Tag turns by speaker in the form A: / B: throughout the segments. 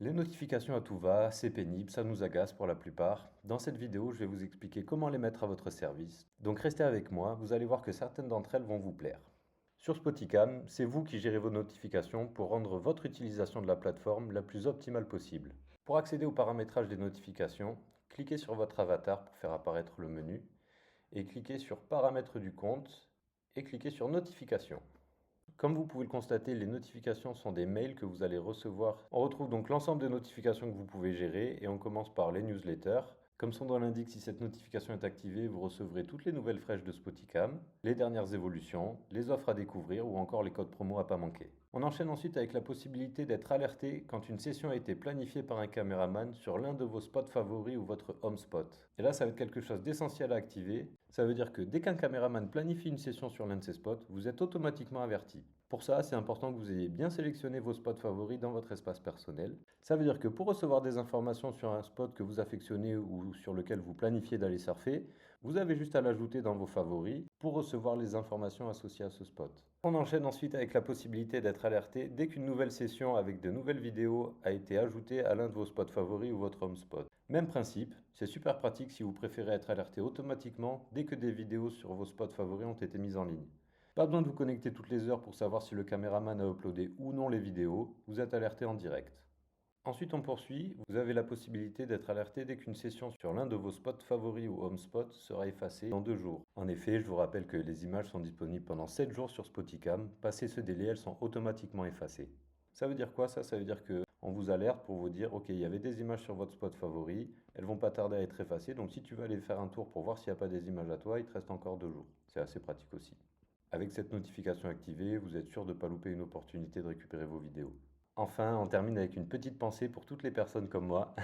A: Les notifications à tout va, c'est pénible, ça nous agace pour la plupart. Dans cette vidéo, je vais vous expliquer comment les mettre à votre service. Donc restez avec moi, vous allez voir que certaines d'entre elles vont vous plaire. Sur Spoticam, c'est vous qui gérez vos notifications pour rendre votre utilisation de la plateforme la plus optimale possible. Pour accéder au paramétrage des notifications, cliquez sur votre avatar pour faire apparaître le menu et cliquez sur Paramètres du compte et cliquez sur Notifications. Comme vous pouvez le constater, les notifications sont des mails que vous allez recevoir. On retrouve donc l'ensemble des notifications que vous pouvez gérer et on commence par les newsletters. Comme son nom l'indique, si cette notification est activée, vous recevrez toutes les nouvelles fraîches de Spoticam, les dernières évolutions, les offres à découvrir ou encore les codes promo à pas manquer. On enchaîne ensuite avec la possibilité d'être alerté quand une session a été planifiée par un caméraman sur l'un de vos spots favoris ou votre home spot. Et là, ça va être quelque chose d'essentiel à activer. Ça veut dire que dès qu'un caméraman planifie une session sur l'un de ses spots, vous êtes automatiquement averti. Pour ça, c'est important que vous ayez bien sélectionné vos spots favoris dans votre espace personnel. Ça veut dire que pour recevoir des informations sur un spot que vous affectionnez ou sur lequel vous planifiez d'aller surfer, vous avez juste à l'ajouter dans vos favoris pour recevoir les informations associées à ce spot. On enchaîne ensuite avec la possibilité d'être alerté dès qu'une nouvelle session avec de nouvelles vidéos a été ajoutée à l'un de vos spots favoris ou votre home spot. Même principe, c'est super pratique si vous préférez être alerté automatiquement dès que des vidéos sur vos spots favoris ont été mises en ligne. Pas besoin de vous connecter toutes les heures pour savoir si le caméraman a uploadé ou non les vidéos, vous êtes alerté en direct. Ensuite, on poursuit. Vous avez la possibilité d'être alerté dès qu'une session sur l'un de vos spots favoris ou home spots sera effacée dans 2 jours. En effet, je vous rappelle que les images sont disponibles pendant 7 jours sur Spoticam. Passé ce délai, elles sont automatiquement effacées. Ça veut dire quoi ça? Ça veut dire que on vous alerte pour vous dire, ok, il y avait des images sur votre spot favori, elles vont pas tarder à être effacées, donc si tu veux aller faire un tour pour voir s'il n'y a pas des images à toi, il te reste encore 2 jours. C'est assez pratique aussi. Avec cette notification activée, vous êtes sûr de ne pas louper une opportunité de récupérer vos vidéos. Enfin, on termine avec une petite pensée pour toutes les personnes comme moi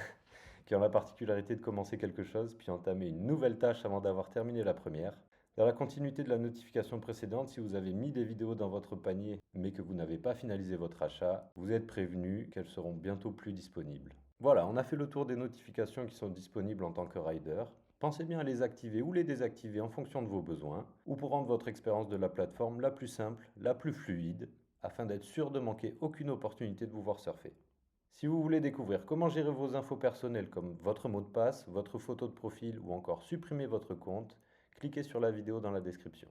A: qui ont la particularité de commencer quelque chose puis entamer une nouvelle tâche avant d'avoir terminé la première. Dans la continuité de la notification précédente, si vous avez mis des vidéos dans votre panier mais que vous n'avez pas finalisé votre achat, vous êtes prévenu qu'elles seront bientôt plus disponibles. Voilà, on a fait le tour des notifications qui sont disponibles en tant que rider. Pensez bien à les activer ou les désactiver en fonction de vos besoins, ou pour rendre votre expérience de la plateforme la plus simple, la plus fluide, afin d'être sûr de manquer aucune opportunité de vous voir surfer. Si vous voulez découvrir comment gérer vos infos personnelles comme votre mot de passe, votre photo de profil ou encore supprimer votre compte, cliquez sur la vidéo dans la description.